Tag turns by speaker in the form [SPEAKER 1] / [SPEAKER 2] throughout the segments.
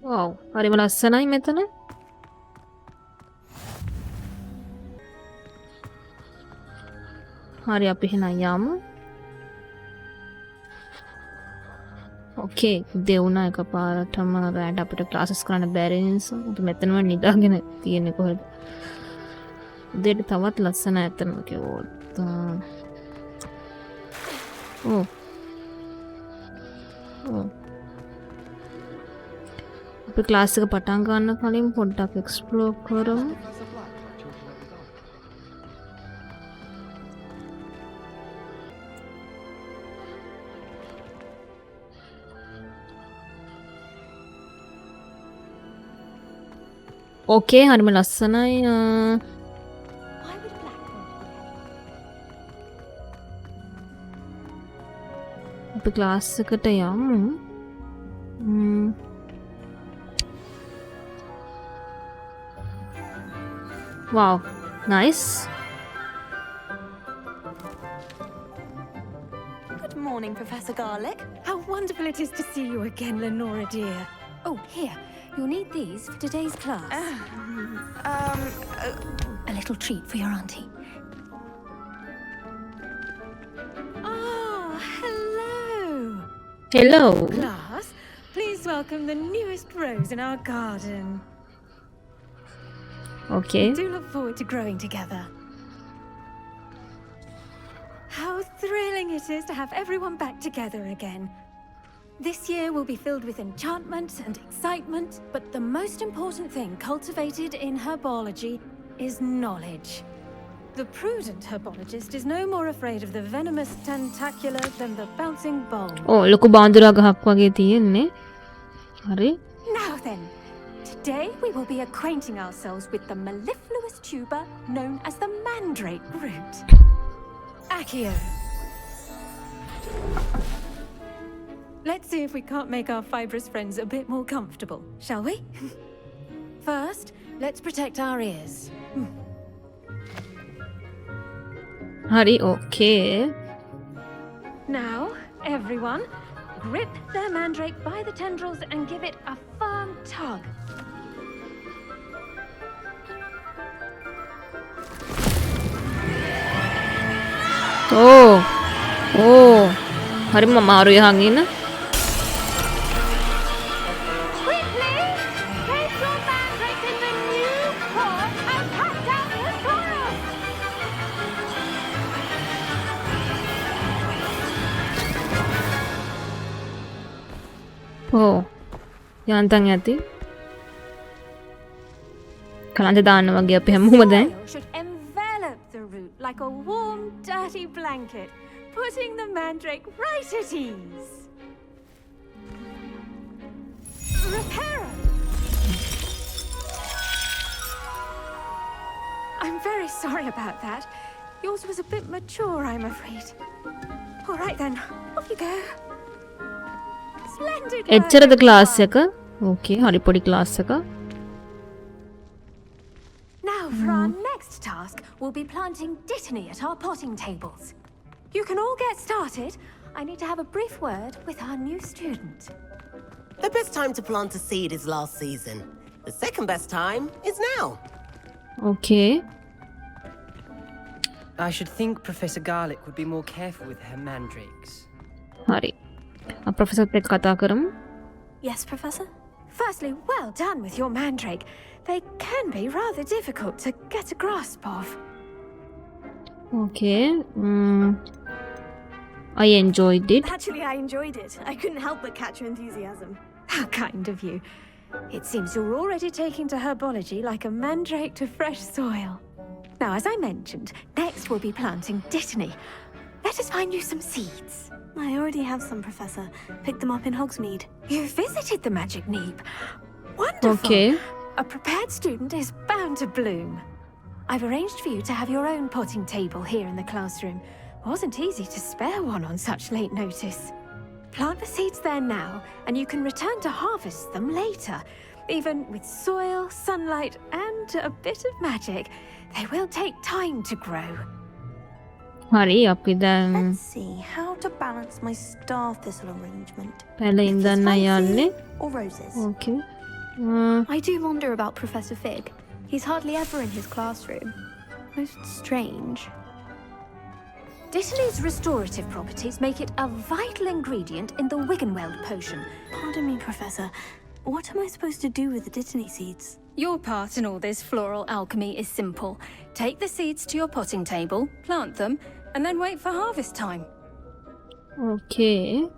[SPEAKER 1] wow හරිම ලස්සනයි මෙතන හරි අපි එහෙනම් යමු ඕකේ දෙවුණා එකපාරටම රැට අපිට ක්ලාසස් කරන්න බැරි නිසා උත මෙතනම නිදාගෙන තියෙන්නේ කොහෙද උදේට තවත් ලස්සනයි ඇත්තම කිව්වොත් ඕ අපි ක්ලාස් එක පටන් ගන්න කලින් පොඩ්ඩක් එක්ස්ප්ලෝර් කරමු ඕකේ හරිම ලස්සනයි අපි ක්ලාස් එකට යමු wow nice
[SPEAKER 2] Good morning, Professor Garlick. How wonderful it is to see you again, Lenora dear. Oh, here. You'll need these for today's class. A little treat for your auntie. Oh, hello.
[SPEAKER 1] hello
[SPEAKER 2] Class, please welcome the newest rose in our garden.
[SPEAKER 1] okay
[SPEAKER 2] We do look forward to growing together. How thrilling it is to have everyone back together again. This year will be filled with enchantment and excitement, but the most important thing cultivated in herbology is knowledge. The prudent herbologist is no more afraid of the venomous tentacular than the bouncing bulb.
[SPEAKER 1] ඕ ලොකු බාඳුරා ගහක් වගේ තියෙන්නේ හරි
[SPEAKER 2] Now then, today we will be acquainting ourselves with the mellifluous tuber known as the Mandrake Root. Accio. Let's see if we can't make our fibrous friends a bit more comfortable, shall we? First, let's protect our ears.
[SPEAKER 1] හරි ඕකේ
[SPEAKER 2] Now, everyone, grip their mandrake by the tendrils and give it a firm tug.
[SPEAKER 1] ඕ ඕ හරිම අමාරුයි හංගින්න
[SPEAKER 2] Quickly, place your mandrake in the new pot and cut down the soil.
[SPEAKER 1] ඕ යන්තම් ඇති කලන්ත දාන්න වගේ අපි හැමෝම දැන්
[SPEAKER 2] Soil should envelop the root like a warm, dirty blanket, putting the mandrake right at ease. Reparo! I'm very sorry about that. Yours was a bit mature, I'm afraid. All right then, off you go. Splendid work,
[SPEAKER 1] එච්චරද class
[SPEAKER 2] everyone.
[SPEAKER 1] එක ඕකේ හරි පොඩි class එක
[SPEAKER 2] Now for our next task, we'll be planting dittany at our potting tables. You can all get started. I need to have a brief word with our new student.
[SPEAKER 3] The best time to plant a seed is last season. The second best time is now.
[SPEAKER 1] Okay
[SPEAKER 4] I should think Professor Garlick would be more careful with her mandrakes.
[SPEAKER 1] හරි ප්‍රොෆෙසර්ත් එක්ක කතා කරමු
[SPEAKER 2] Yes, Professor? Firstly, well done with your mandrake. They can be rather difficult to get a grasp of.
[SPEAKER 1] Okay I enjoyed it
[SPEAKER 5] Actually, I enjoyed it. I couldn't help but catch your enthusiasm.
[SPEAKER 2] How kind of you. It seems you're already taking to herbology like a mandrake to fresh soil. Now, as I mentioned, next we'll be planting dittany. Let us find you some seeds.
[SPEAKER 5] I already have some, Professor. Picked them up in Hogsmeade.
[SPEAKER 2] You visited the magic neep. Wonderful.
[SPEAKER 1] Okay.
[SPEAKER 2] A prepared student is bound to bloom. I've arranged for you to have your own potting table here in the classroom. Wasn't easy to spare one on such late notice. Plant the seeds there now, and you can return to harvest them later. Even with soil, sunlight, and a bit of magic, they will take time to grow.
[SPEAKER 1] හරි අපි දැන්
[SPEAKER 5] Let's see how to balance my star thistle arrangement.
[SPEAKER 1] පැල ඉඳන්න යන්නේ
[SPEAKER 5] Or roses.
[SPEAKER 1] Okay
[SPEAKER 5] I do wonder about Professor Fig. He's hardly ever in his classroom. Most strange.
[SPEAKER 2] Dittany's restorative properties make it a vital ingredient in the Wiggenweld potion.
[SPEAKER 5] Pardon me, Professor. What am I supposed to do with the Dittany seeds?
[SPEAKER 2] Your part in all this floral alchemy is simple. Take the seeds to your potting table, plant them, and then wait for harvest time.
[SPEAKER 1] Okay.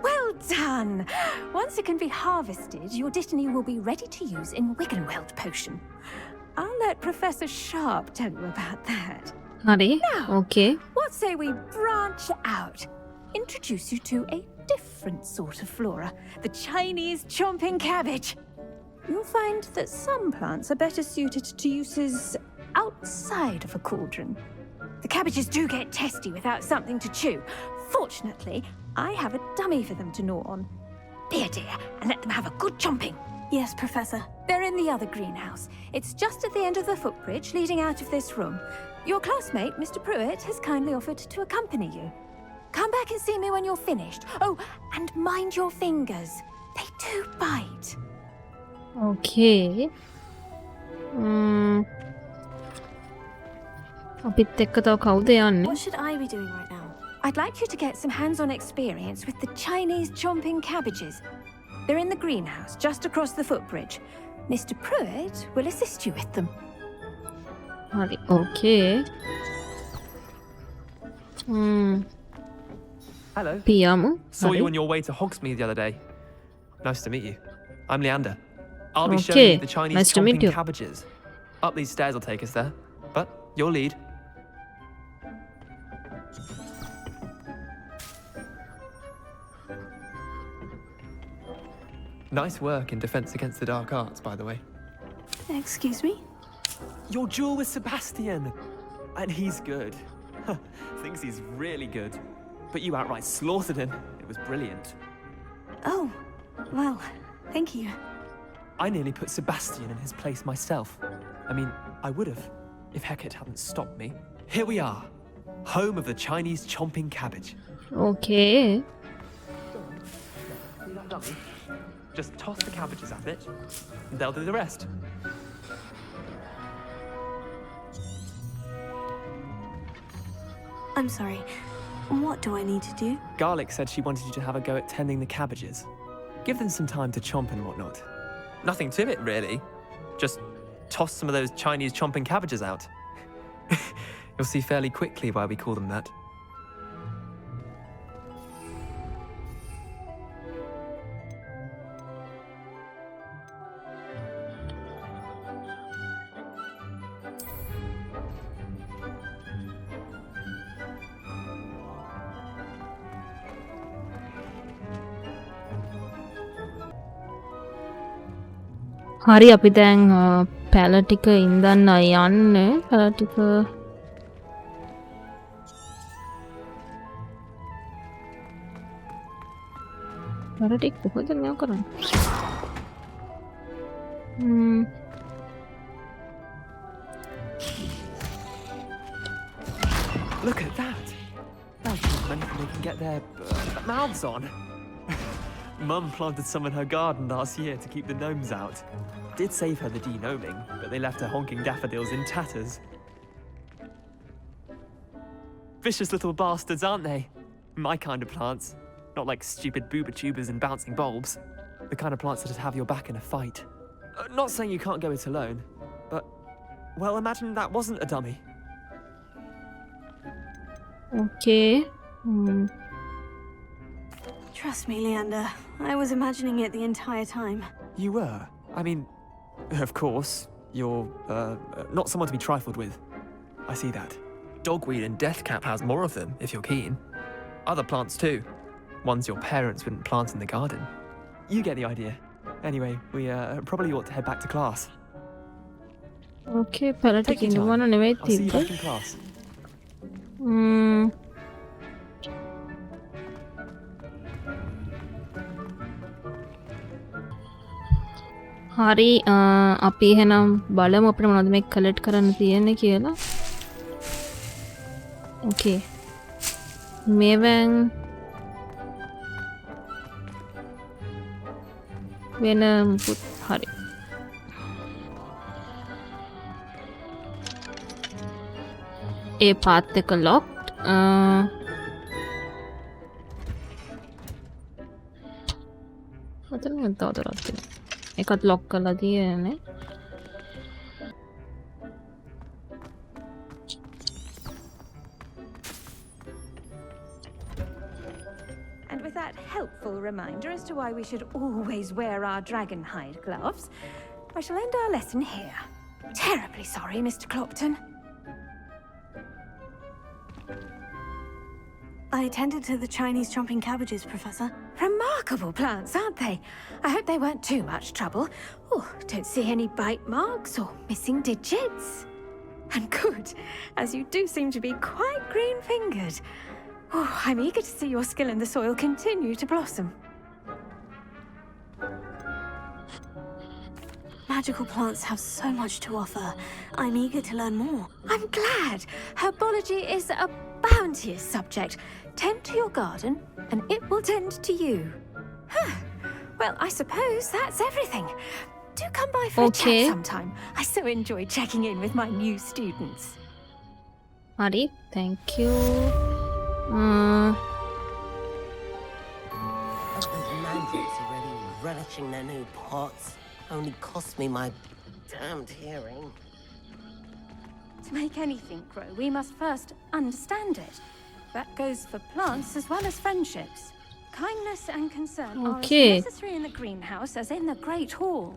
[SPEAKER 2] Well done! Once it can be harvested, your Dittany will be ready to use in Wiggenweld potion. I'll let Professor Sharp tell you about that.
[SPEAKER 1] හරි. Okay.
[SPEAKER 2] What say we branch out? Introduce you to a different sort of flora, the Chinese chomping cabbage. You'll find that some plants are better suited to uses outside of a cauldron. The cabbages do get testy without something to chew. Fortunately, I have a dummy for them to gnaw on. Be a dear and let them have a good chomping.
[SPEAKER 5] Yes, Professor.
[SPEAKER 2] They're in the other greenhouse. It's just at the end of the footbridge leading out of this room. Your classmate, Mr. Pruitt, has kindly offered to accompany you. Come back and see me when you're finished. Oh, and mind your fingers. They do bite.
[SPEAKER 1] Okay. අපිත් එක්ක තව කවුද යන්නේ?
[SPEAKER 5] What should I be doing right now?
[SPEAKER 2] I'd like you to get some hands-on experience with the Chinese chomping cabbages. They're in the greenhouse, just across the footbridge. Mr. Pruitt will assist you with them.
[SPEAKER 1] හරි. Okay.
[SPEAKER 6] Hello.
[SPEAKER 1] පියමු.
[SPEAKER 6] Saw
[SPEAKER 1] හරි.
[SPEAKER 6] you on your way to Hogsmeade the other day. Nice to meet you. I'm Leander. I'll be showing
[SPEAKER 1] Okay.
[SPEAKER 6] you the Chinese
[SPEAKER 1] Nice to meet
[SPEAKER 6] chomping
[SPEAKER 1] you.
[SPEAKER 6] cabbages. Up these stairs will take us there. But your lead. Nice work in Defense Against the Dark Arts, by the way.
[SPEAKER 5] Excuse me?
[SPEAKER 6] Your duel with Sebastian! And he's good. Thinks he's really good. But you outright slaughtered him. It was brilliant.
[SPEAKER 5] Oh, well, thank you.
[SPEAKER 6] I nearly put Sebastian in his place myself. I mean, I would have, if Hecate hadn't stopped me. Here we are, home of the Chinese chomping cabbage.
[SPEAKER 1] Okay.
[SPEAKER 6] See that dummy? Just toss the cabbages at it, and they'll do the rest.
[SPEAKER 5] I'm sorry. What do I need to do?
[SPEAKER 6] Garlic said she wanted you to have a go at tending the cabbages. Give them some time to chomp and whatnot. Nothing to it, really. Just toss some of those Chinese chomping cabbages out. You'll see fairly quickly why we call them that.
[SPEAKER 1] හරි අපි දැන් පැල ටික ඉඳන් යන්නේ පැල ටික පැල ටික කොහෙද මෙයා කරන්නේ
[SPEAKER 6] Look at that! That's not anything they can get their mouths on. Mum planted some in her garden last year to keep the gnomes out. Did save her the de-gnoming, but they left her honking daffodils in tatters. Vicious little bastards, aren't they? My kind of plants. Not like stupid booba tubers and bouncing bulbs. The kind of plants that'd have your back in a fight. Not saying you can't go it alone, but... Well, imagine that wasn't a dummy.
[SPEAKER 1] Okay.
[SPEAKER 5] Trust me, Leander. I was imagining it the entire time.
[SPEAKER 6] You were? I mean, of course, you're, not someone to be trifled with. I see that. Dogweed and deathcap has more of them, if you're keen. Other plants too. Ones your parents wouldn't plant in the garden. You get the idea. Anyway, we, probably ought to head back to class.
[SPEAKER 1] Okay, පැල
[SPEAKER 6] Take
[SPEAKER 1] ටික
[SPEAKER 6] your
[SPEAKER 1] ඉඳවන්න
[SPEAKER 6] time.
[SPEAKER 1] නෙවෙයි
[SPEAKER 6] I'll see you
[SPEAKER 1] තිබ්බේ
[SPEAKER 6] back in class.
[SPEAKER 1] හරි අපි එහෙනම් බලමු අපිට මොනවද මේ කලෙක්ට් කරන්න තියෙන්නේ කියලා. ඕකේ. මේවෙන් වෙන මුකුත් හරි. ඒ පාත් එක ලොක්ඩ්. මතන තවදුරටත් තියෙනවා. එකත් ලොක් කරලා තියෙන්නේ.
[SPEAKER 2] And with that helpful reminder as to why we should always wear our dragon hide gloves, I shall end our lesson here. Terribly sorry, Mr. Clopton.
[SPEAKER 5] I tended to the Chinese chomping cabbages, Professor.
[SPEAKER 2] Remarkable plants, aren't they? I hope they weren't too much trouble. Oh, don't see any bite marks or missing digits. And good, as you do seem to be quite green-fingered. Oh, I'm eager to see your skill in the soil continue to blossom.
[SPEAKER 5] Magical plants have so much to offer. I'm eager to learn more.
[SPEAKER 2] I'm glad. Herbology is a bounteous subject. Tend to your garden, and it will tend to you. Huh. Well, I suppose that's everything. Do come by for a
[SPEAKER 1] Okay.
[SPEAKER 2] chat sometime. I so enjoy checking in with my new students.
[SPEAKER 1] හරි. thank you.
[SPEAKER 3] Those mandrakes are really relishing their new pots. Only cost me my damned hearing.
[SPEAKER 2] To make anything grow, we must first understand it. That goes for plants as well as friendships. Kindness and concern are
[SPEAKER 1] Okay.
[SPEAKER 2] as necessary in the greenhouse as in the Great Hall.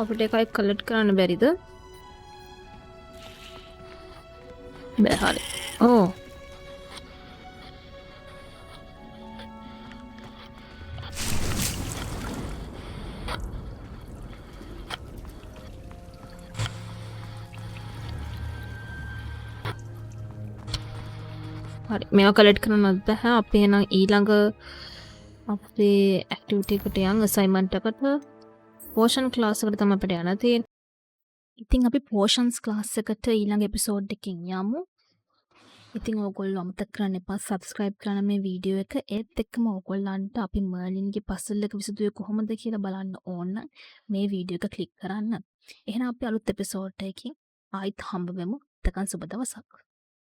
[SPEAKER 1] අපිට එකයි collect කරන්න බැරිද? බෑ හරි. ඕ. හරි මේවා collect කරන්නත් බෑ. අපි එහෙනම් ඊළඟ අපේ ඇක්ටිවිටි එකට යන් අසයින්මන්ට් එකට පෝෂන් ක්ලාස් එකට තමයි අපිට යන්න තියෙන්නේ. ඉතින් අපි පෝෂන්ස් ක්ලාස් එකට ඊළඟ එපිසෝඩ් එකකින් යමු. ඉතින් ඕගොල්ලෝ අමතක කරන්න එපා සබ්ස්ක්‍රයිබ් කරන්න මේ වීඩියෝ එක. ඒත් එක්කම ඕගොල්ලන්ට අපි මර්ලින්ගේ පසල් එක විසඳුවේ කොහොමද කියලා බලන්න ඕන මේ වීඩියෝ එක ක්ලික් කරන්න. එහෙනම් අපි අලුත් එපිසෝඩ් එකකින් ආයිත් හම්බ වෙමු. එතකන් සුබ දවසක්.